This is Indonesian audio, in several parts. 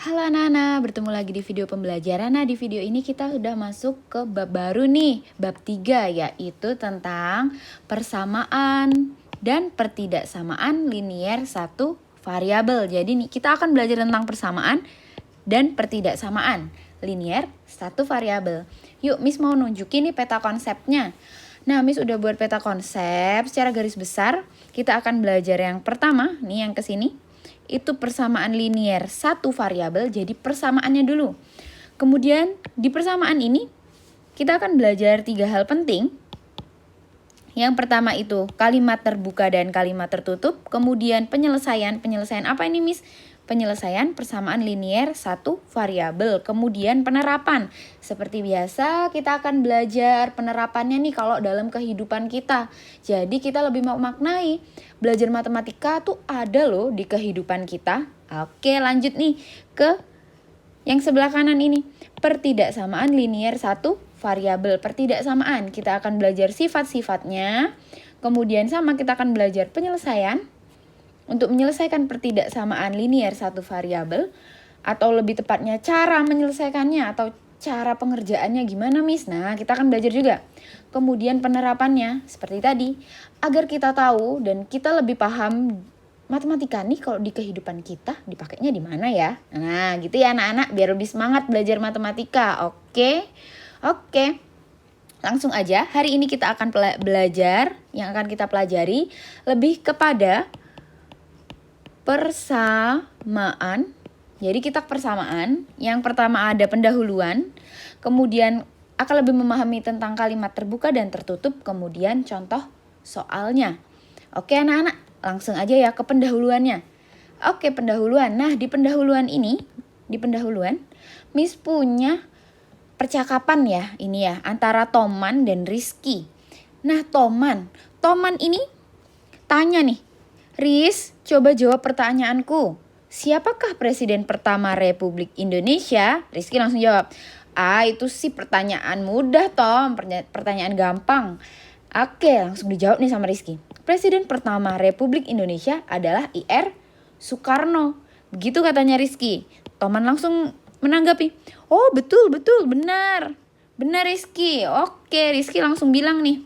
Halo anak-anak, bertemu lagi di video pembelajaran. Nah, di video ini kita sudah masuk ke bab baru nih, bab 3, yaitu tentang persamaan dan pertidaksamaan linier satu variabel. Jadi nih, kita akan belajar tentang persamaan dan pertidaksamaan linier satu variabel. Yuk, Miss mau nunjukin nih peta konsepnya. Nah, Miss udah buat peta konsep secara garis besar. Kita akan belajar yang pertama, nih yang kesini. Itu persamaan linier satu variabel, jadi persamaannya dulu. Kemudian di persamaan ini kita akan belajar 3 hal penting. Yang pertama itu kalimat terbuka dan kalimat tertutup. Kemudian penyelesaian apa ini Miss? Penyelesaian persamaan linier satu variabel. Kemudian penerapan. Seperti biasa kita akan belajar penerapannya nih kalau dalam kehidupan kita. Jadi kita lebih memaknai belajar matematika tuh ada loh di kehidupan kita. Oke, lanjut nih ke yang sebelah kanan ini. Pertidaksamaan linier satu variabel. Pertidaksamaan kita akan belajar sifat-sifatnya. Kemudian sama kita akan belajar penyelesaian. Untuk menyelesaikan pertidaksamaan linier satu variabel, atau lebih tepatnya cara menyelesaikannya atau cara pengerjaannya gimana Miss? Nah, kita akan belajar juga. Kemudian penerapannya seperti tadi, agar kita tahu dan kita lebih paham matematika nih kalau di kehidupan kita dipakainya di mana ya. Nah, gitu ya anak-anak, biar lebih semangat belajar matematika. Oke. Langsung aja, hari ini kita akan belajar, yang akan kita pelajari lebih kepada persamaan. Jadi kita persamaan. Yang pertama ada pendahuluan. Kemudian akan lebih memahami tentang kalimat terbuka dan tertutup. Kemudian contoh soalnya. Oke anak-anak, langsung aja ya ke pendahuluannya. Oke, pendahuluan. Nah, di pendahuluan ini, Miss punya percakapan ya, ini ya, antara Toman dan Rizky. Nah, Toman ini tanya nih, Riz, coba jawab pertanyaanku. Siapakah presiden pertama Republik Indonesia? Rizky langsung jawab. Itu sih pertanyaan mudah, Tom. Pertanyaan gampang. Oke, langsung dijawab nih sama Rizky. Presiden pertama Republik Indonesia adalah I.R. Soekarno. Begitu katanya Rizky. Toman langsung menanggapi. Oh, betul, benar. Benar Rizky. Oke, Rizky langsung bilang nih.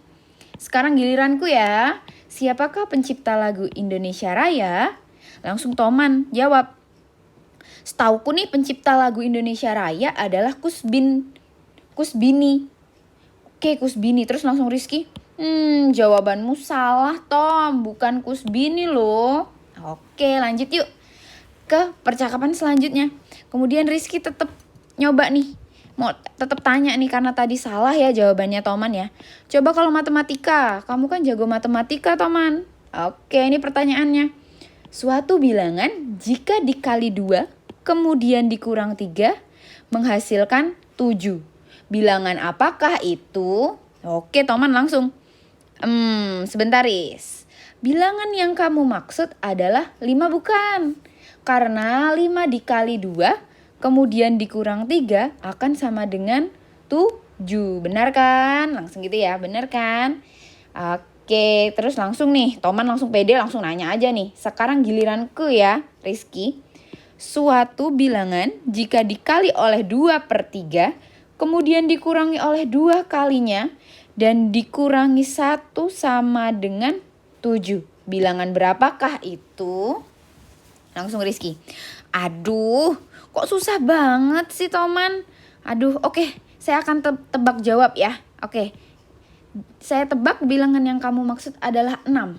Sekarang giliranku ya. Siapakah pencipta lagu Indonesia Raya? Langsung Toman jawab. Setauku nih pencipta lagu Indonesia Raya adalah Kusbini. Oke, Kusbini. Terus langsung Rizky. Jawabanmu salah Tom. Bukan Kusbini loh. Oke, lanjut yuk ke percakapan selanjutnya. Kemudian Rizky tetap nyoba nih. Mau tetap tanya nih karena tadi salah ya jawabannya Toman ya. Coba kalau matematika, kamu kan jago matematika Toman. Oke, ini pertanyaannya. Suatu bilangan jika dikali 2 kemudian dikurang 3 menghasilkan 7. Bilangan apakah itu? Oke, Toman langsung. Sebentar Riz. Bilangan yang kamu maksud adalah 5 bukan? Karena 5 dikali 2 kemudian dikurang 3 akan sama dengan 7. Benar kan? Langsung gitu ya, benar kan? Oke, terus langsung nih, Toman langsung pede langsung nanya aja nih. Sekarang giliranku ya, Rizky. Suatu bilangan jika dikali oleh 2/3 kemudian dikurangi oleh 2 kalinya dan dikurangi 1 sama dengan 7. Bilangan berapakah itu? Langsung Rizky. Aduh, kok susah banget sih Toman? Aduh, oke, saya akan tebak jawab ya. Oke, saya tebak bilangan yang kamu maksud adalah 6.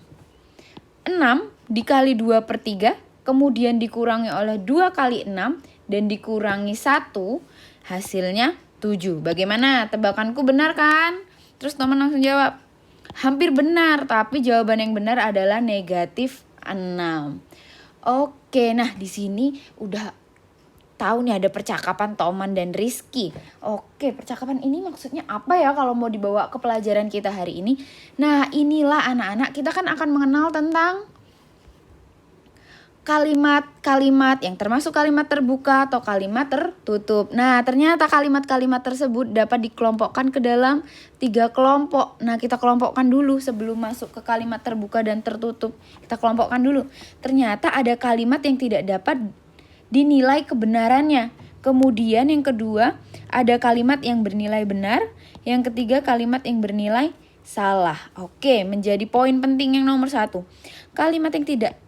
6 dikali 2/3, kemudian dikurangi oleh 2 kali 6, dan dikurangi 1, hasilnya 7. Bagaimana? Tebakanku benar kan? Terus Toman langsung jawab. Hampir benar, tapi jawaban yang benar adalah negatif 6. Oke, nah di sini udah tahu nih ada percakapan Toman dan Rizky. Oke, percakapan ini maksudnya apa ya kalau mau dibawa ke pelajaran kita hari ini? Nah, inilah anak-anak kita kan akan mengenal tentang kalimat-kalimat yang termasuk kalimat terbuka atau kalimat tertutup. Nah, ternyata kalimat-kalimat tersebut dapat dikelompokkan ke dalam 3 kelompok. Nah, kita kelompokkan dulu sebelum masuk ke kalimat terbuka dan tertutup. Kita kelompokkan dulu. Ternyata ada kalimat yang tidak dapat dinilai kebenarannya. Kemudian yang kedua, ada kalimat yang bernilai benar. Yang ketiga, kalimat yang bernilai salah. Oke, menjadi poin penting yang nomor 1. Kalimat yang tidak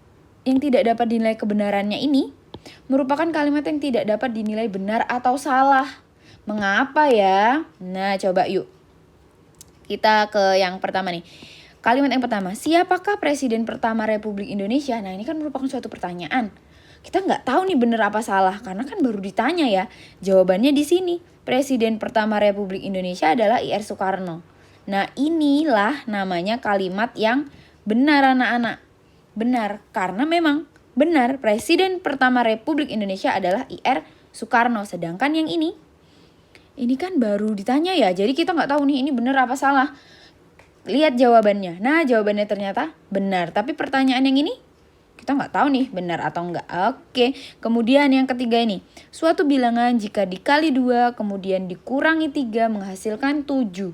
dapat dinilai kebenarannya ini merupakan kalimat yang tidak dapat dinilai benar atau salah. Mengapa ya? Nah, coba yuk. Kita ke yang pertama nih. Kalimat yang pertama, siapakah Presiden pertama Republik Indonesia? Nah, ini kan merupakan suatu pertanyaan. Kita nggak tahu nih benar apa salah, karena kan baru ditanya ya. Jawabannya di sini. Presiden pertama Republik Indonesia adalah I.R. Soekarno. Nah, inilah namanya kalimat yang benar anak-anak. Benar, karena memang benar Presiden pertama Republik Indonesia adalah I.R. Soekarno. Sedangkan yang ini kan baru ditanya ya, jadi kita nggak tahu nih ini benar apa salah. Lihat jawabannya. Nah, jawabannya ternyata benar. Tapi pertanyaan yang ini kita nggak tahu nih benar atau enggak. Oke, kemudian yang ketiga ini. Suatu bilangan jika dikali 2 kemudian dikurangi 3 menghasilkan 7.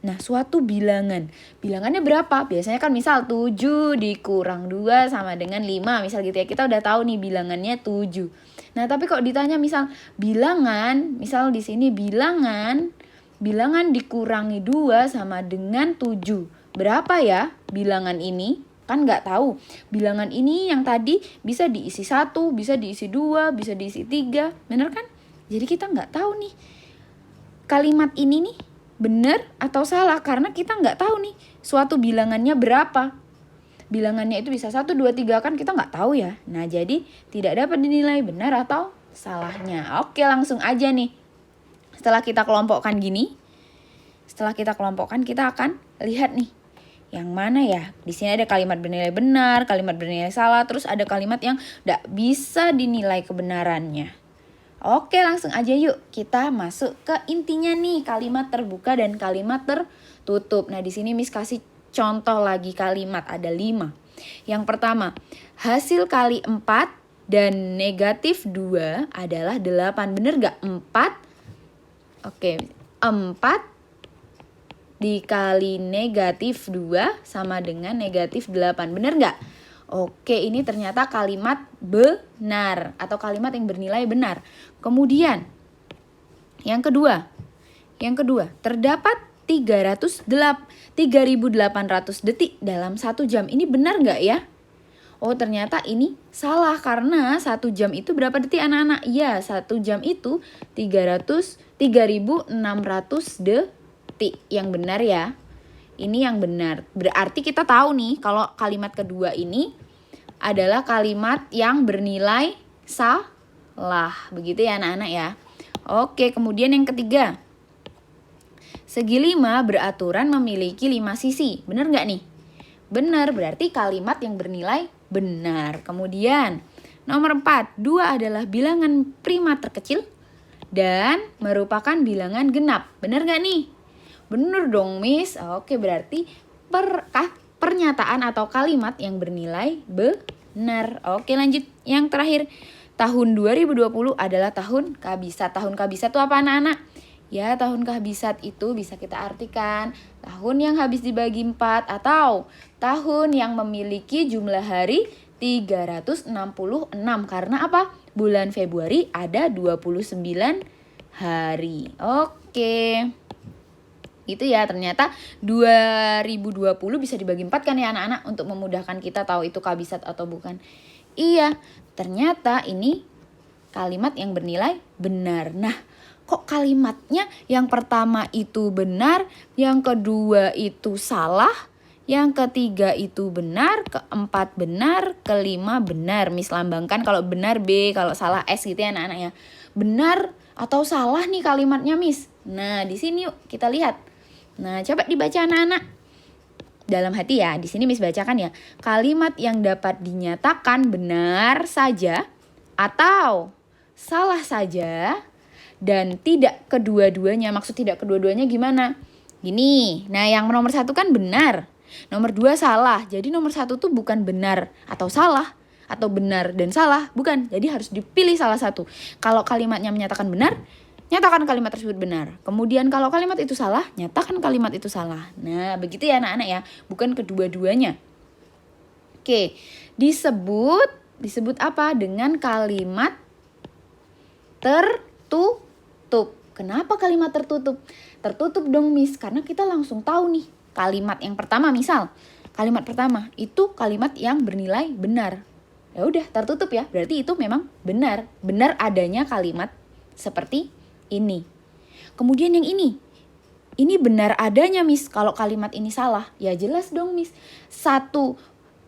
Nah, suatu bilangan. Bilangannya berapa? Biasanya kan misal 7 dikurang 2 sama dengan 5. Misal gitu ya. Kita udah tahu nih bilangannya 7. Nah, tapi kok ditanya misal bilangan, misal di sini bilangan dikurangi 2 sama dengan 7. Berapa ya bilangan ini? Kan nggak tahu. Bilangan ini yang tadi bisa diisi 1, bisa diisi 2, bisa diisi 3. Bener kan? Jadi kita nggak tahu nih kalimat ini nih benar atau salah. Karena kita nggak tahu nih suatu bilangannya berapa. Bilangannya itu bisa 1, 2, 3 kan kita nggak tahu ya. Nah, jadi tidak dapat dinilai benar atau salahnya. Oke, langsung aja nih. Setelah kita kelompokkan gini, kita akan lihat nih yang mana ya. Di sini ada kalimat bernilai benar, kalimat bernilai salah, terus ada kalimat yang tidak bisa dinilai kebenarannya. Oke, langsung aja yuk kita masuk ke intinya nih, kalimat terbuka dan kalimat tertutup. Nah, di sini Miss kasih contoh lagi kalimat, ada 5. Yang pertama, hasil kali 4 dan negatif 2 adalah 8. Bener gak? 4. Oke, 4 dikali negatif 2 sama dengan negatif 8. Bener gak? Oke, ini ternyata kalimat benar atau kalimat yang bernilai benar. Kemudian, yang kedua, terdapat 3.800 detik dalam 1 jam. Ini benar gak ya? Oh, ternyata ini salah karena 1 jam itu berapa detik anak-anak? Ya, 1 jam itu 3.600 detik. Yang benar ya. Ini yang benar. Berarti kita tahu nih kalau kalimat kedua ini adalah kalimat yang bernilai salah. Begitu ya anak-anak ya. Oke, kemudian yang ketiga. Segi 5 beraturan memiliki 5 sisi. Benar nggak nih? Benar, berarti kalimat yang bernilai benar. Kemudian nomor 4, 2 adalah bilangan prima terkecil dan merupakan bilangan genap. Benar nggak nih? Bener dong Miss. Oke, berarti pernyataan atau kalimat yang bernilai benar. Oke, lanjut. Yang terakhir, tahun 2020 adalah tahun kabisat. Tahun kabisat itu apa anak-anak? Ya, tahun kabisat itu bisa kita artikan tahun yang habis dibagi 4 atau tahun yang memiliki jumlah hari 366. Karena apa? Bulan Februari ada 29 hari. Oke. Gitu ya, ternyata 2020 bisa dibagi 4 kan ya anak-anak, untuk memudahkan kita tahu itu kabisat atau bukan. Iya, ternyata ini kalimat yang bernilai benar. Nah, kok kalimatnya yang pertama itu benar, yang kedua itu salah, yang ketiga itu benar, keempat benar, kelima benar. Miss lambangkan kalau benar B, kalau salah S gitu ya anak-anak ya. Benar atau salah nih kalimatnya Miss? Nah, di sini yuk kita lihat. Nah, coba dibaca anak-anak. Dalam hati ya, di sini Miss bacakan ya. Kalimat yang dapat dinyatakan benar saja atau salah saja dan tidak kedua-duanya. Maksud tidak kedua-duanya gimana? Gini, nah yang nomor 1 kan benar. Nomor 2 salah. Jadi nomor 1 tuh bukan benar atau salah. Atau benar dan salah. Bukan, jadi harus dipilih salah satu. Kalau kalimatnya menyatakan benar, nyatakan kalimat tersebut benar. Kemudian kalau kalimat itu salah, nyatakan kalimat itu salah. Nah, begitu ya anak-anak ya. Bukan kedua-duanya. Oke, disebut apa? Dengan kalimat tertutup. Kenapa kalimat tertutup? Tertutup dong Miss, karena kita langsung tahu nih kalimat yang pertama, misal kalimat pertama itu kalimat yang bernilai benar. Ya udah tertutup ya, berarti itu memang benar. Benar adanya kalimat seperti ini. Kemudian yang ini benar adanya Miss. Kalau kalimat ini salah, ya jelas dong Miss. 1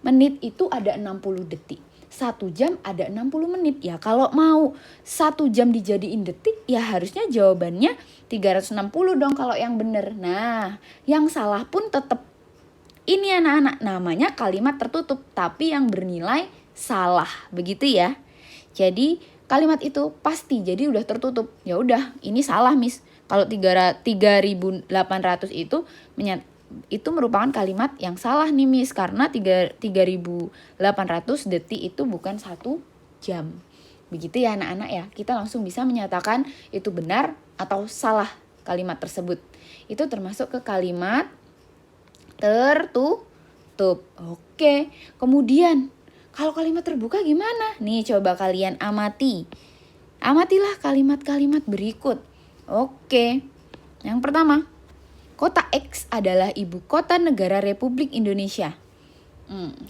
menit itu ada 60 detik. 1 jam ada 60 menit. Ya kalau mau 1 jam dijadiin detik, ya harusnya jawabannya 360 dong kalau yang benar. Nah, yang salah pun tetap ini anak-anak, namanya kalimat tertutup, tapi yang bernilai salah. Begitu ya. Jadi kalimat itu pasti jadi udah tertutup. Ya udah, ini salah Miss. Kalau 3.800 itu merupakan kalimat yang salah nih Miss, karena 3.800 detik itu bukan 1 jam. Begitu ya anak-anak ya. Kita langsung bisa menyatakan itu benar atau salah kalimat tersebut. Itu termasuk ke kalimat tertutup. Oke. Kemudian kalau kalimat terbuka gimana? Nih coba kalian amati. Amatilah kalimat-kalimat berikut. Oke. Yang pertama, kota X adalah ibu kota negara Republik Indonesia.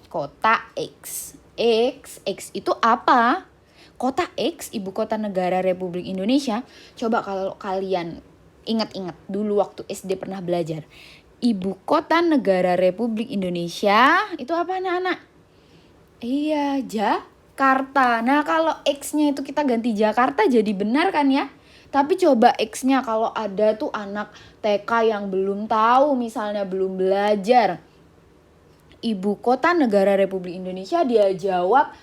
Kota X. X itu apa? Kota X, ibu kota negara Republik Indonesia. Coba kalau kalian ingat-ingat dulu waktu SD pernah belajar. Ibu kota negara Republik Indonesia itu apa anak-anak? Iya, Jakarta. Nah kalau X-nya itu kita ganti Jakarta jadi benar kan ya? Tapi coba X-nya kalau ada tuh anak TK yang belum tahu, misalnya belum belajar ibu kota negara Republik Indonesia, dia jawab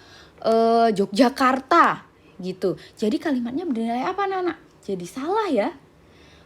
Yogyakarta gitu. Jadi kalimatnya bernilai apa anak-anak? Jadi salah ya.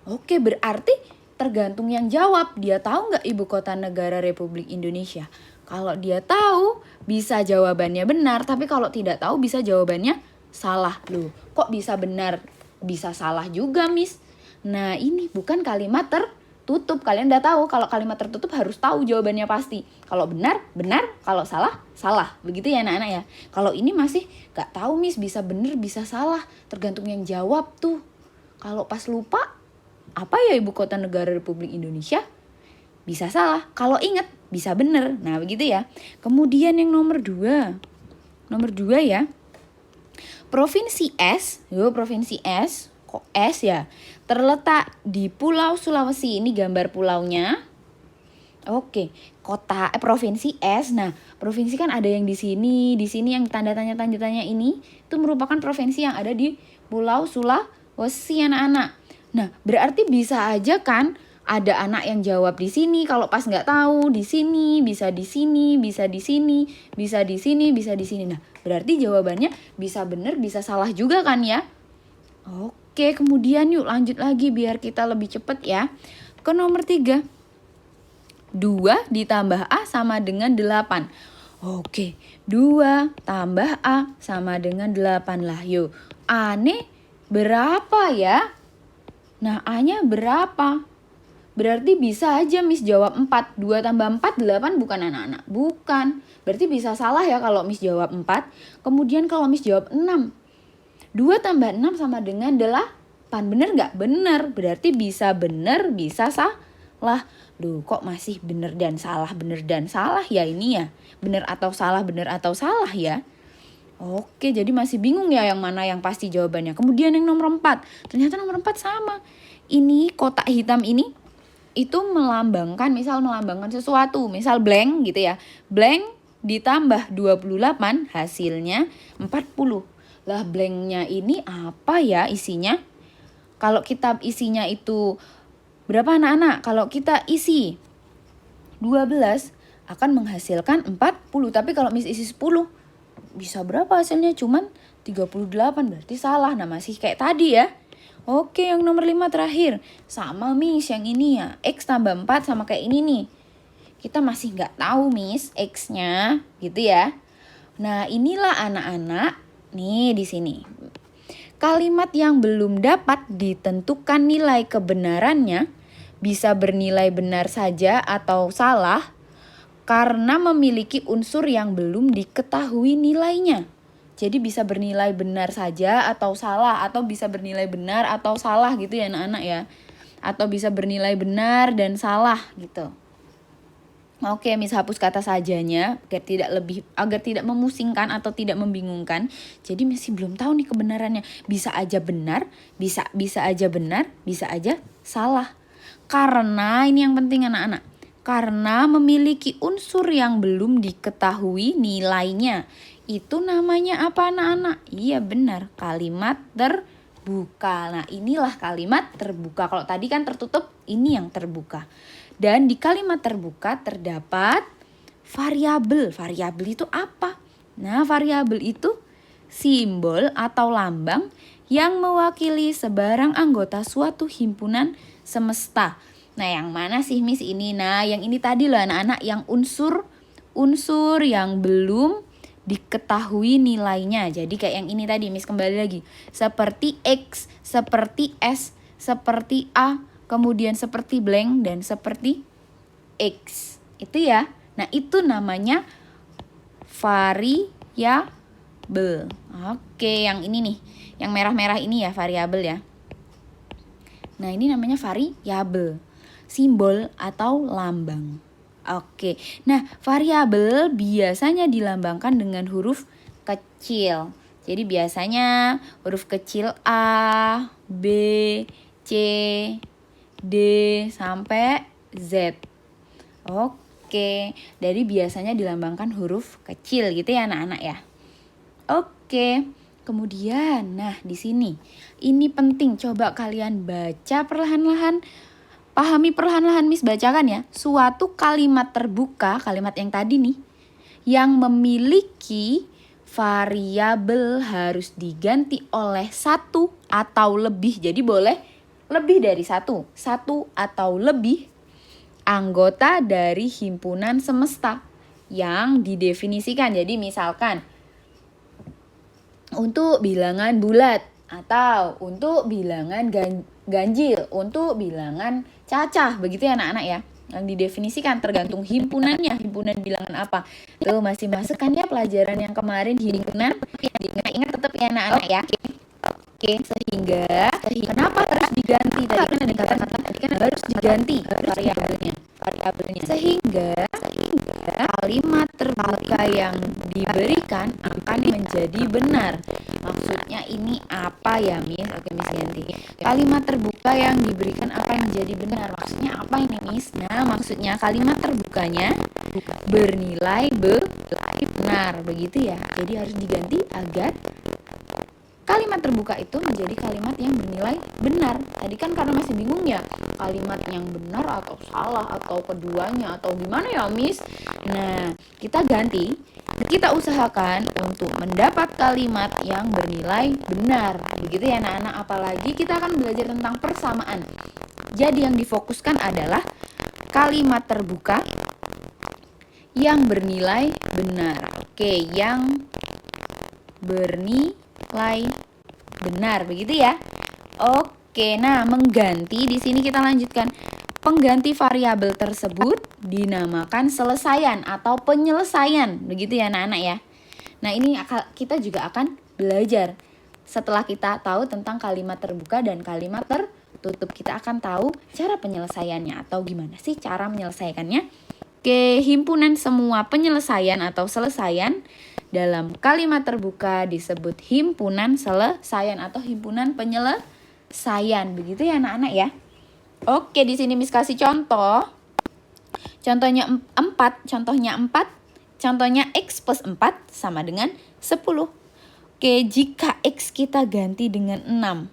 Oke, berarti tergantung yang jawab. Dia tahu nggak ibu kota negara Republik Indonesia? Kalau dia tahu, bisa jawabannya benar. Tapi kalau tidak tahu, bisa jawabannya salah. Loh, kok bisa benar? Bisa salah juga, Miss. Nah, ini bukan kalimat tertutup. Kalian udah tahu kalau kalimat tertutup harus tahu jawabannya pasti. Kalau benar, benar. Kalau salah, salah. Begitu ya anak-anak ya. Kalau ini masih gak tahu, Miss. Bisa benar, bisa salah. Tergantung yang jawab tuh. Kalau pas lupa, apa ya ibu kota negara Republik Indonesia? Bisa salah. Kalau ingat, bisa benar. Nah, begitu ya. Kemudian yang nomor 2. Nomor 2 ya. Provinsi S, provinsi S, kok S ya? Terletak di Pulau Sulawesi. Ini gambar pulaunya. Oke, provinsi S. Nah, provinsi kan ada yang di sini yang tanda tanya ini itu merupakan provinsi yang ada di Pulau Sulawesi anak-anak. Nah, berarti bisa aja kan ada anak yang jawab di sini, kalau pas nggak tahu di sini, bisa di sini, bisa di sini, bisa di sini, bisa di sini. Nah, berarti jawabannya bisa benar, bisa salah juga kan ya? Oke, kemudian yuk lanjut lagi biar kita lebih cepat ya. Ke nomor 3. 2 ditambah A sama dengan 8. Oke, 2 tambah A sama dengan 8 lah. Yuk, A-nya berapa ya? Nah, A-nya berapa? Berarti bisa aja Miss jawab 4. 2 tambah 4, 8 bukan anak-anak? Bukan. Berarti bisa salah ya kalau Miss jawab 4. Kemudian kalau Miss jawab 6. 2 tambah 6 sama dengan 8. Bener nggak? Bener. Berarti bisa bener, bisa salah. Duh, kok masih bener dan salah ya ini ya? Bener atau salah ya? Oke, jadi masih bingung ya yang mana yang pasti jawabannya. Kemudian yang nomor 4. Ternyata nomor 4 sama. Ini kotak hitam ini itu melambangkan sesuatu, misal blank gitu ya. Blank ditambah 28 hasilnya 40. Lah blanknya ini apa ya isinya? Kalau kita isinya itu berapa anak-anak? Kalau kita isi 12 akan menghasilkan 40. Tapi kalau Miss isi 10 bisa berapa hasilnya? Cuman 38. Berarti salah. Nah masih kayak tadi ya. Oke, yang nomor 5 terakhir. Sama Miss yang ini ya. X tambah 4 sama kayak ini nih. Kita masih nggak tahu Miss X-nya gitu ya. Nah inilah anak-anak. Nih di sini. Kalimat yang belum dapat ditentukan nilai kebenarannya bisa bernilai benar saja atau salah karena memiliki unsur yang belum diketahui nilainya. Jadi bisa bernilai benar saja atau salah, atau bisa bernilai benar atau salah gitu ya anak-anak ya. Atau bisa bernilai benar dan salah gitu. Oke, Miss hapus kata sajanya agar tidak memusingkan atau tidak membingungkan. Jadi masih belum tahu nih kebenarannya. Bisa aja benar, bisa aja benar, bisa aja salah. Karena ini yang penting anak-anak. Karena memiliki unsur yang belum diketahui nilainya. Itu namanya apa anak-anak? Iya benar, kalimat terbuka. Nah, inilah kalimat terbuka. Kalau tadi kan tertutup, ini yang terbuka. Dan di kalimat terbuka terdapat variabel. Variabel itu apa? Nah, variabel itu simbol atau lambang yang mewakili sebarang anggota suatu himpunan semesta. Nah, yang mana sih Miss ini? Nah, yang ini tadi loh anak-anak, yang unsur yang belum diketahui nilainya. Jadi kayak yang ini tadi, Miss kembali lagi. Seperti X, seperti S, seperti A, kemudian seperti blank dan seperti X. Itu ya. Nah, itu namanya variabel. Oke, yang ini nih. Yang merah-merah ini ya variabel ya. Nah, ini namanya variabel. Simbol atau lambang. Oke. Nah, variabel biasanya dilambangkan dengan huruf kecil. Jadi biasanya huruf kecil A, B, C, D sampai Z. Oke, jadi biasanya dilambangkan huruf kecil gitu ya anak-anak ya. Oke, kemudian nah di sini ini penting, coba kalian baca perlahan-lahan, pahami perlahan-lahan Miss bacakan ya. Suatu kalimat terbuka, kalimat yang tadi nih, yang memiliki variabel harus diganti oleh satu atau lebih. Jadi boleh lebih dari satu atau lebih anggota dari himpunan semesta yang didefinisikan. Jadi misalkan untuk bilangan bulat atau untuk bilangan ganjil, untuk bilangan cacah, begitu ya anak-anak ya. Yang didefinisikan tergantung himpunannya, himpunan bilangan apa. Tuh masih masuk kan ya pelajaran yang kemarin himpunan. Ingat tetap ya anak-anak ya. Oke, sehingga kenapa harus diganti? Tadi kan ada kata-kata tadi kan harus diganti variabelnya. Sehingga kalimat terbuka yang diberikan akan menjadi benar. Maksudnya ini apa ya, Miss? Oke, Miss ganti. Kalimat terbuka yang diberikan akan menjadi benar. Maksudnya apa ini, Miss? Nah, maksudnya kalimat terbukanya bernilai benar, begitu ya. Jadi harus diganti agar kalimat terbuka itu menjadi kalimat yang bernilai benar. Tadi kan karena masih bingung ya, kalimat yang benar atau salah atau keduanya atau gimana ya Miss. Nah, kita ganti, kita usahakan untuk mendapat kalimat yang bernilai benar. Begitu ya anak-anak, apalagi kita akan belajar tentang persamaan. Jadi yang difokuskan adalah kalimat terbuka yang bernilai benar. Oke, yang bernilai benar, begitu ya. Oke, nah mengganti di sini kita lanjutkan. Pengganti variabel tersebut dinamakan selesaian atau penyelesaian, begitu ya anak-anak ya. Nah, ini kita juga akan belajar setelah kita tahu tentang kalimat terbuka dan kalimat tertutup. Kita akan tahu cara penyelesaiannya atau gimana sih cara menyelesaikannya. Oke, himpunan semua penyelesaian atau selesaian dalam kalimat terbuka disebut himpunan selesaian atau himpunan penyelesaian. Begitu ya anak-anak ya. Oke, di sini Miss kasih contoh. Contohnya 4, contohnya X plus 4 sama dengan 10. Oke, jika X kita ganti dengan 6.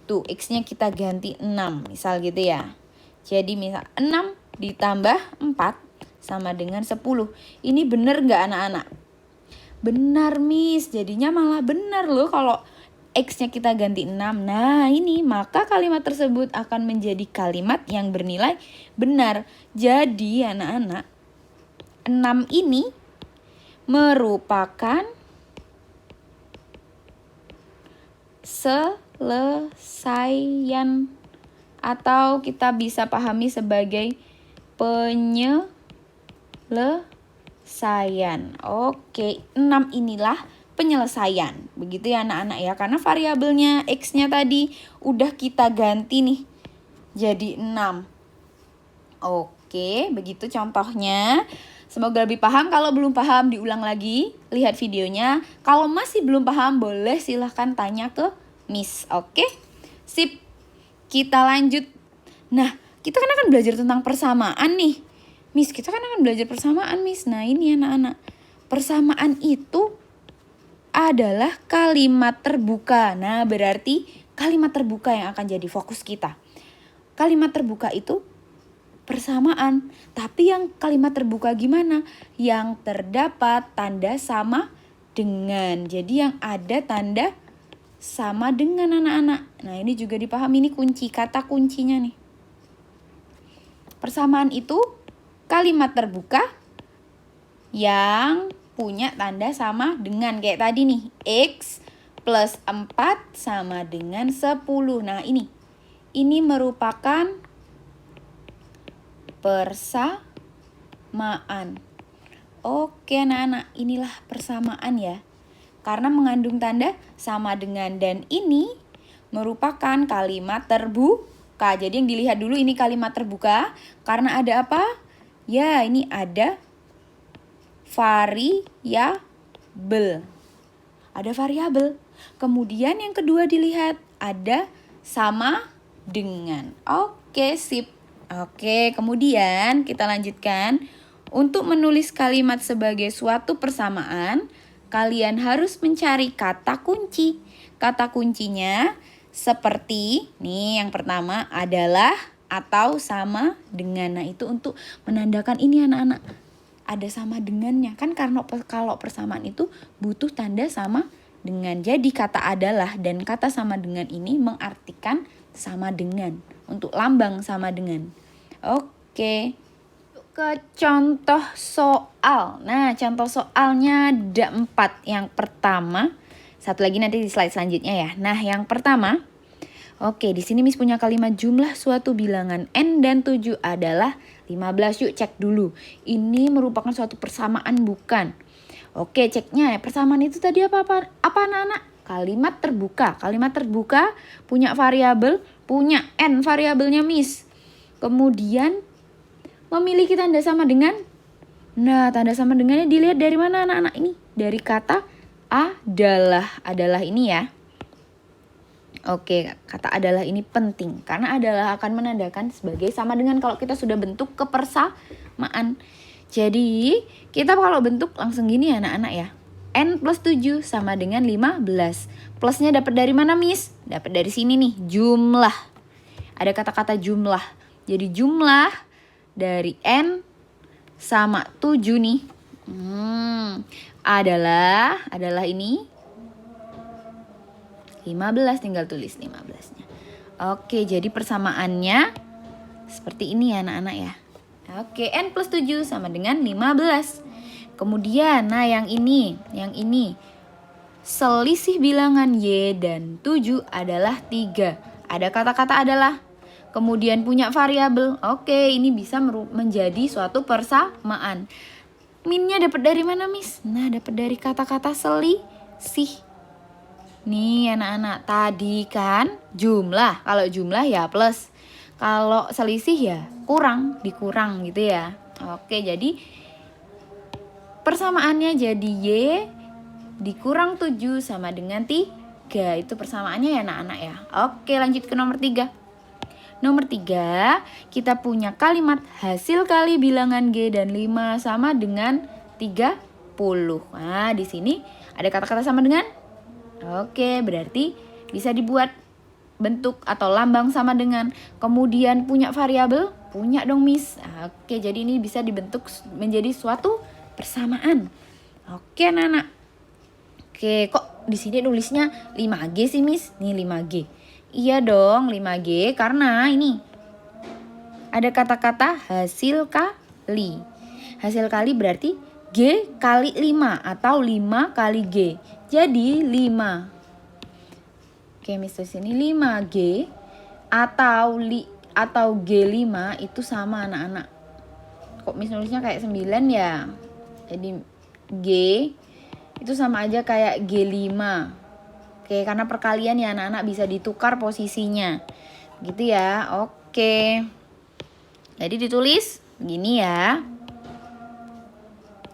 Tuh, X-nya kita ganti 6, misal gitu ya. Jadi misal 6 ditambah 4 sama dengan 10. Ini bener nggak anak-anak? Benar Miss, jadinya malah benar loh kalau X-nya kita ganti 6. Nah ini, maka kalimat tersebut akan menjadi kalimat yang bernilai benar. Jadi anak-anak, 6 ini merupakan selesaian atau kita bisa pahami sebagai penyelesaian. Oke, 6 inilah penyelesaian. Begitu ya anak-anak ya, karena variabelnya X-nya tadi udah kita ganti nih jadi 6. Oke, begitu contohnya. Semoga lebih paham. Kalau belum paham diulang lagi, lihat videonya. Kalau masih belum paham boleh silahkan tanya ke Miss. Oke, sip. Kita lanjut. Nah, kita kan akan belajar tentang persamaan nih. Miss, kita kan akan belajar persamaan, Miss. Nah, ini anak-anak. Persamaan itu adalah kalimat terbuka. Nah, berarti kalimat terbuka yang akan jadi fokus kita. Kalimat terbuka itu persamaan. Tapi yang kalimat terbuka gimana? Yang terdapat tanda sama dengan. Jadi yang ada tanda sama dengan anak-anak. Nah, ini juga dipahami, ini kunci, kata kuncinya nih. Persamaan itu kalimat terbuka yang punya tanda sama dengan. Kayak tadi nih, X plus 4 sama dengan 10. Nah, ini merupakan persamaan. Oke anak-anak, inilah persamaan ya. Karena mengandung tanda sama dengan, dan ini merupakan kalimat terbuka. Jadi yang dilihat dulu ini kalimat terbuka karena ada apa? Ya, ini ada variabel. Ada variabel. Kemudian yang kedua dilihat ada sama dengan. Oke, sip. Oke, kemudian kita lanjutkan. Untuk menulis kalimat sebagai suatu persamaan, kalian harus mencari kata kunci. Kata kuncinya seperti, nih yang pertama adalah atau sama dengan. Nah, itu untuk menandakan ini anak-anak. Ada sama dengannya. Kan karena kalau persamaan itu butuh tanda sama dengan. Jadi kata adalah dan kata sama dengan ini mengartikan sama dengan. Untuk lambang sama dengan. Oke. Ke contoh soal. Nah, contoh soalnya ada 4. Yang pertama, satu lagi nanti di slide selanjutnya ya. Nah, yang pertama, oke, di sini Miss punya kalimat jumlah suatu bilangan n dan 7 adalah 15. Yuk cek dulu. Ini merupakan suatu persamaan bukan? Oke, ceknya ya. Persamaan itu tadi apa anak-anak? Kalimat terbuka. Kalimat terbuka punya variabel, punya n variabelnya Miss. Kemudian memiliki tanda sama dengan. Nah, tanda sama dengannya dilihat dari mana anak-anak ini? Dari kata adalah. Adalah ini ya. Oke, kata adalah ini penting. Karena adalah akan menandakan sebagai sama dengan kalau kita sudah bentuk kepersamaan. Jadi, kita kalau bentuk langsung gini ya anak-anak ya. N plus 7 sama dengan 15. Plusnya dapat dari mana, Miss? Dapat dari sini nih, jumlah. Ada kata-kata jumlah. Jadi jumlah dari N sama 7 nih. Adalah ini 15, tinggal tulis 15-nya. Oke, jadi persamaannya seperti ini ya anak-anak ya. Oke, N plus 7 sama dengan 15. Kemudian, nah yang ini. Selisih bilangan Y dan 7 adalah 3. Ada kata-kata adalah. Kemudian punya variabel. Oke, ini bisa menjadi suatu persamaan. Minnya dapat dari mana, Miss? Nah, dapat dari kata-kata selisih. Nih anak-anak, tadi kan jumlah. Kalau jumlah ya plus. Kalau selisih ya dikurang gitu ya. Oke, jadi persamaannya jadi Y dikurang 7 sama dengan 3. Itu persamaannya ya anak-anak ya. Oke, lanjut ke nomor 3. Nomor 3, kita punya kalimat hasil kali bilangan G dan 5 sama dengan 30. Nah, di sini ada kata-kata sama dengan. Oke, berarti bisa dibuat bentuk atau lambang sama dengan. Kemudian punya variabel, punya dong Miss. Oke, jadi ini bisa dibentuk menjadi suatu persamaan. Oke, anak-anak. Oke, kok di sini nulisnya 5G sih, Miss? Nih 5G. Iya dong, 5G karena ini ada kata-kata hasil kali. Hasil kali berarti G kali 5 atau 5 kali G. Jadi 5. Oke, Miss tulis ini 5G atau G5 itu sama anak-anak. Kok Miss nulisnya kayak 9 ya? Jadi G itu sama aja kayak G5. Oke, karena perkalian ya anak-anak bisa ditukar posisinya. Gitu ya. Oke. Jadi ditulis begini ya.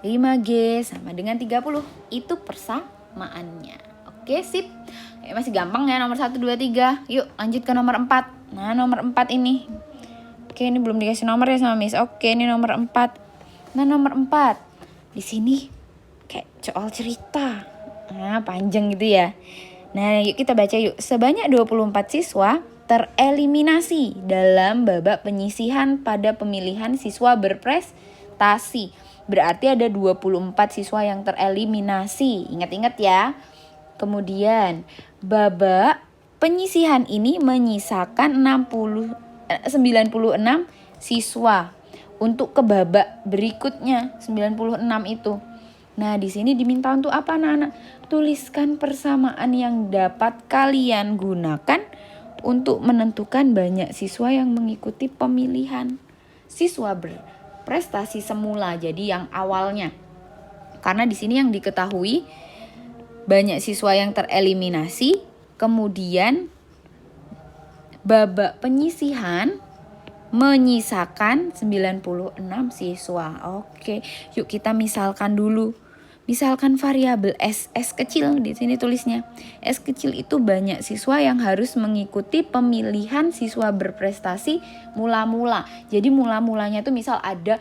5G sama dengan 30. Itu persamaannya. Oke, sip. Masih gampang ya nomor 1, 2, 3. Yuk lanjut ke nomor 4. Nah, nomor 4 ini. Oke, ini belum dikasih nomor ya sama Miss. Oke, ini nomor 4. Nah, nomor 4. Di sini kayak soal cerita. Nah, panjang gitu ya. Nah, yuk kita baca yuk. Sebanyak 24 siswa tereliminasi dalam babak penyisihan pada pemilihan siswa berprestasi. Berarti ada 24 siswa yang tereliminasi. Ingat-ingat ya. Kemudian babak penyisihan ini menyisakan 96 siswa untuk ke babak berikutnya 96 itu. Nah, di sini diminta untuk apa anak-anak? Tuliskan persamaan yang dapat kalian gunakan untuk menentukan banyak siswa yang mengikuti pemilihan siswa berprestasi semula. Jadi yang awalnya. Karena di sini yang diketahui banyak siswa yang tereliminasi, kemudian babak penyisihan menyisakan 96 siswa. Oke, yuk kita misalkan dulu. Misalkan variabel S kecil di sini tulisnya. S kecil itu banyak siswa yang harus mengikuti pemilihan siswa berprestasi mula-mula. Jadi mula-mulanya tuh misal ada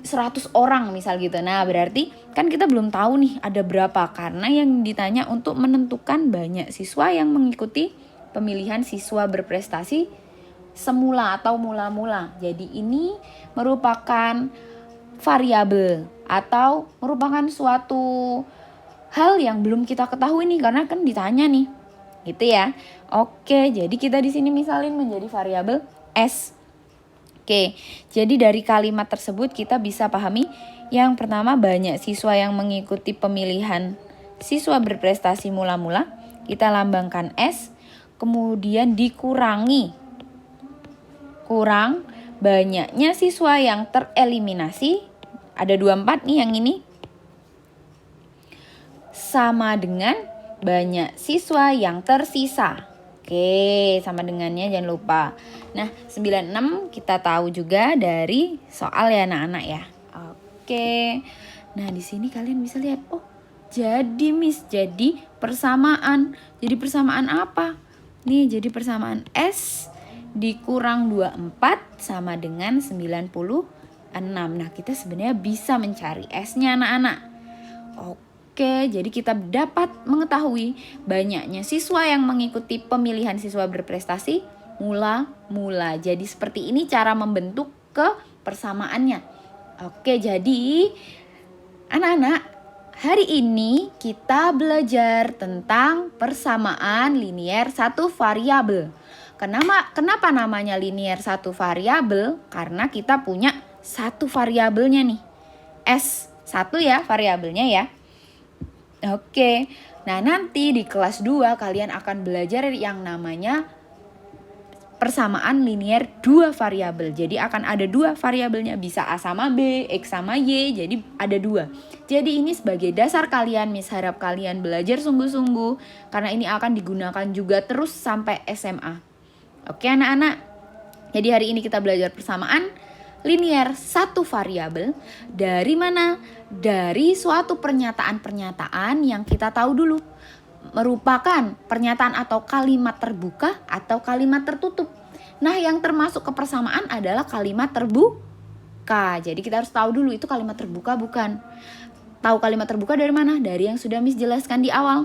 100 orang misal gitu. Nah, berarti kan kita belum tahu nih ada berapa, karena yang ditanya untuk menentukan banyak siswa yang mengikuti pemilihan siswa berprestasi semula atau mula-mula. Jadi ini merupakan variabel atau merupakan suatu hal yang belum kita ketahui nih, karena kan ditanya nih. Gitu ya. Oke, jadi kita di sini misalin menjadi variabel S. Oke, jadi dari kalimat tersebut kita bisa pahami yang pertama banyak siswa yang mengikuti pemilihan siswa berprestasi mula-mula. Kita lambangkan S, kemudian dikurangi. Kurang banyaknya siswa yang tereliminasi. Ada 24 nih yang ini. Sama dengan banyak siswa yang tersisa. Oke, sama dengannya jangan lupa. Nah, 96 kita tahu juga dari soal ya anak-anak ya. Oke. Nah, di sini kalian bisa lihat, oh, jadi Miss, jadi persamaan. Jadi persamaan apa? Nih, jadi persamaan S dikurang 24 sama dengan 96. Nah, kita sebenarnya bisa mencari S-nya anak-anak. Oke, jadi kita dapat mengetahui banyaknya siswa yang mengikuti pemilihan siswa berprestasi mula-mula. Jadi seperti ini cara membentuk kepersamaannya. Oke, jadi anak-anak, hari ini kita belajar tentang persamaan linier satu variabel. Kenapa namanya linier satu variabel? Karena kita punya satu variabelnya nih. S1 ya variabelnya ya. Oke, nah nanti di kelas 2 kalian akan belajar yang namanya persamaan linier dua variabel. Jadi akan ada dua variabelnya, bisa A sama B, X sama Y, jadi ada dua. Jadi ini sebagai dasar kalian, Miss harap kalian belajar sungguh-sungguh, karena ini akan digunakan juga terus sampai SMA. Oke anak-anak, jadi hari ini kita belajar persamaan linier satu variabel. Dari mana? Dari suatu pernyataan-pernyataan yang kita tahu dulu. Merupakan pernyataan atau kalimat terbuka atau kalimat tertutup. Nah, yang termasuk ke persamaan adalah kalimat terbuka. Jadi kita harus tahu dulu itu kalimat terbuka bukan. Tahu kalimat terbuka dari mana? Dari yang sudah Miss jelaskan di awal.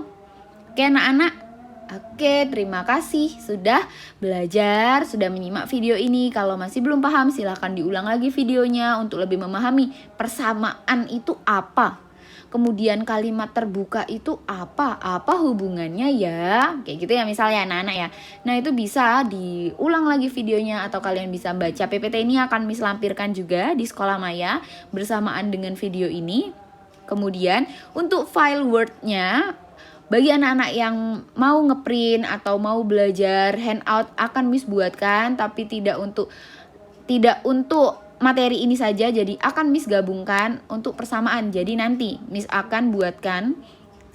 Oke anak-anak. Oke, terima kasih sudah belajar, sudah menyimak video ini. Kalau masih belum paham, silahkan diulang lagi videonya untuk lebih memahami persamaan itu apa. Kemudian kalimat terbuka itu apa hubungannya ya. Kayak gitu ya misalnya anak-anak ya. Nah itu bisa diulang lagi videonya atau kalian bisa baca. PPT ini akan Miss lampirkan juga di Sekolah Maya bersamaan dengan video ini. Kemudian untuk file Word-nya, bagi anak-anak yang mau ngeprint atau mau belajar handout akan Miss buatkan, tapi tidak untuk materi ini saja, jadi akan Miss gabungkan untuk persamaan. Jadi nanti Miss akan buatkan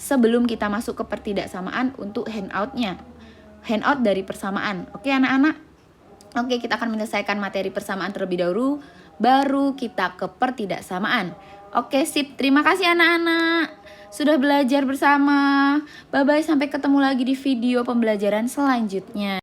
sebelum kita masuk ke pertidaksamaan untuk handout-nya. Handout dari persamaan. Oke anak-anak? Oke, kita akan menyelesaikan materi persamaan terlebih dahulu, baru kita ke pertidaksamaan. Oke, sip. Terima kasih anak-anak sudah belajar bersama. Bye-bye, sampai ketemu lagi di video pembelajaran selanjutnya.